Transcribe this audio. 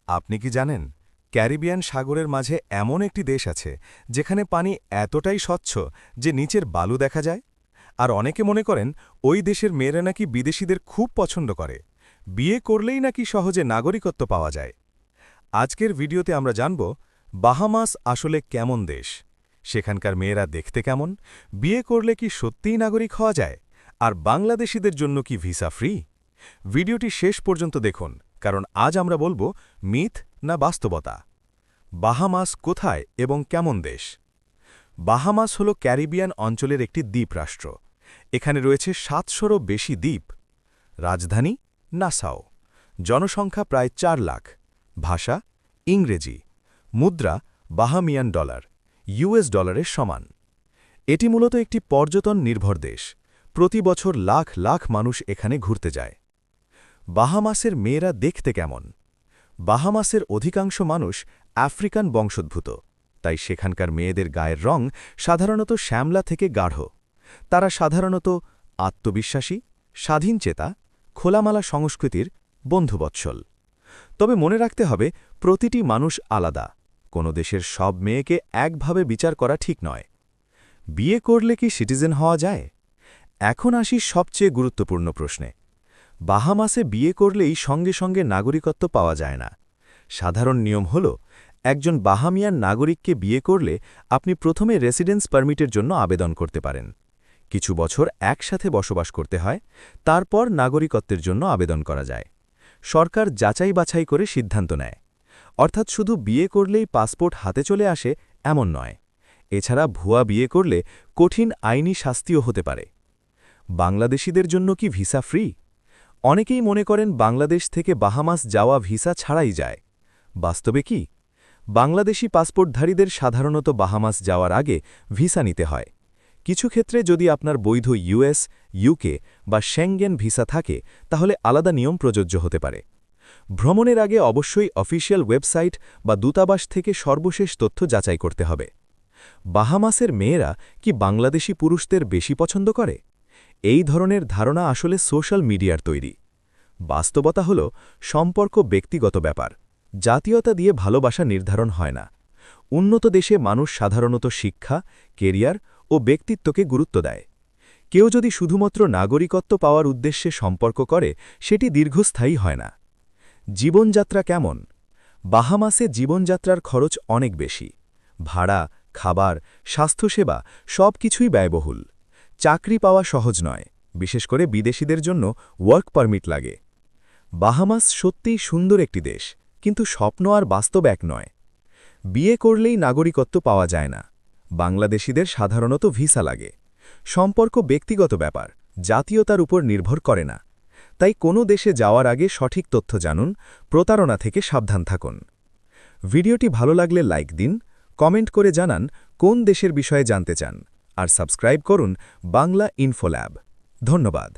আপনি কি জানেন ক্যারিবিয়ান সাগরের মাঝে এমন একটি দেশ আছে যেখানে পানি এতটাই স্বচ্ছ যে নিচের বালু দেখা যায়? আর অনেকে মনে করেন ওই দেশের মেয়েরা নাকি বিদেশিদের খুব পছন্দ করে, বিয়ে করলেই নাকি সহজে নাগরিকত্ব পাওয়া যায়। আজকের ভিডিওতে আমরা জানব বাহামাস আসলে কেমন দেশ, সেখানকার মেয়েরা দেখতে কেমন, বিয়ে করলে কি সত্যিই নাগরিক হওয়া যায়, আর বাংলাদেশিদের জন্য কি ভিসা ফ্রি। ভিডিওটি শেষ পর্যন্ত দেখুন, কারণ আজ আমরা বলবো মিথ না বাস্তবতা। বাহামাস কোথায় এবং কেমন দেশ? বাহামাস হল ক্যারিবিয়ান অঞ্চলের একটি দ্বীপরাষ্ট্র। এখানে রয়েছে ৭০০রও বেশি দ্বীপ। রাজধানী নাসাও। জনসংখ্যা প্রায় ৪ লাখ। ভাষা ইংরেজি। মুদ্রা বাহামিয়ান ডলার, ইউএস ডলারের সমান। এটি মূলত একটি পর্যটন নির্ভর দেশ। প্রতি বছর লাখ লাখ মানুষ এখানে ঘুরতে যায়। বাহামাসের মেয়েরা দেখতে কেমন? বাহামাসের অধিকাংশ মানুষ আফ্রিকান বংশোদ্ভূত, তাই সেখানকার মেয়েদের গায়ের রং সাধারণত শ্যামলা থেকে গাঢ়। তারা সাধারণত আত্মবিশ্বাসী, স্বাধীনচেতা, খোলামালা সংস্কৃতির, বন্ধুবৎসল। তবে মনে রাখতে হবে, প্রতিটি মানুষ আলাদা। কোনো দেশের সব মেয়েকে একভাবে বিচার করা ঠিক নয়। বিয়ে করলে কি সিটিজেন হওয়া যায়? এখন আসি সবচেয়ে গুরুত্বপূর্ণ প্রশ্নে। বাহামাসে বিয়ে করলেই সঙ্গে সঙ্গে নাগরিকত্ব পাওয়া যায় না। সাধারণ নিয়ম হল, একজন বাহামিয়ান নাগরিককে বিয়ে করলে আপনি প্রথমে রেসিডেন্স পারমিটের জন্য আবেদন করতে পারেন। কিছু বছর একসাথে বসবাস করতে হয়, তারপর নাগরিকত্বের জন্য আবেদন করা যায়। সরকার যাচাই বাছাই করে সিদ্ধান্ত নেয়। অর্থাৎ শুধু বিয়ে করলেই পাসপোর্ট হাতে চলে আসে এমন নয়। এছাড়া ভুয়া বিয়ে করলে কঠিন আইনি শাস্তিও হতে পারে। বাংলাদেশিদের জন্য কি ভিসা ফ্রি? অনেকেই মনে করেন বাংলাদেশ থেকে বাহামাস যাওয়া ভিসা ছাড়াই যায়। বাস্তবে কি? বাংলাদেশি পাসপোর্টধারীদের সাধারণত বাহামাস যাওয়ার আগে ভিসা নিতে হয়। কিছু ক্ষেত্রে যদি আপনার বৈধ ইউএস, ইউকে বা শেঙ্গেন ভিসা থাকে, তাহলে আলাদা নিয়ম প্রযোজ্য হতে পারে। ভ্রমণের আগে অবশ্যই অফিসিয়াল ওয়েবসাইট বা দূতাবাস থেকে সর্বশেষ তথ্য যাচাই করতে হবে। বাহামাসের মেয়েরা কি বাংলাদেশি পুরুষদের বেশি পছন্দ করে? এই ধরনের ধারণা আসলে সোশ্যাল মিডিয়ার তৈরি। বাস্তবতা হল, সম্পর্ক ব্যক্তিগত ব্যাপার। জাতীয়তা দিয়ে ভালোবাসা নির্ধারণ হয় না। উন্নত দেশে মানুষ সাধারণত শিক্ষা, কেরিয়ার ও ব্যক্তিত্বকে গুরুত্ব দেয়। কেউ যদি শুধুমাত্র নাগরিকত্ব পাওয়ার উদ্দেশ্যে সম্পর্ক করে, সেটি দীর্ঘস্থায়ী হয় না। জীবনযাত্রা কেমন? বাহামাসে জীবনযাত্রার খরচ অনেক বেশি। ভাড়া, খাবার, স্বাস্থ্যসেবা সবকিছুই ব্যয়বহুল। চাকরি পাওয়া সহজ নয়, বিশেষ করে বিদেশিদের জন্য ওয়ার্ক পারমিট লাগে। বাহামাস সত্যিই সুন্দর একটি দেশ, কিন্তু স্বপ্ন আর বাস্তব এক নয়। বিয়ে করলেই নাগরিকত্ব পাওয়া যায় না। বাংলাদেশিদের সাধারণত ভিসা লাগে। সম্পর্ক ব্যক্তিগত ব্যাপার, জাতীয়তার উপর নির্ভর করে না। তাই কোনো দেশে যাওয়ার আগে সঠিক তথ্য জানুন, প্রতারণা থেকে সাবধান থাকুন। ভিডিওটি ভালো লাগলে লাইক দিন, কমেন্ট করে জানান কোন দেশের বিষয়ে জানতে চান, আর সাবস্ক্রাইব করুন বাংলা ইনফোল্যাব। ধন্যবাদ।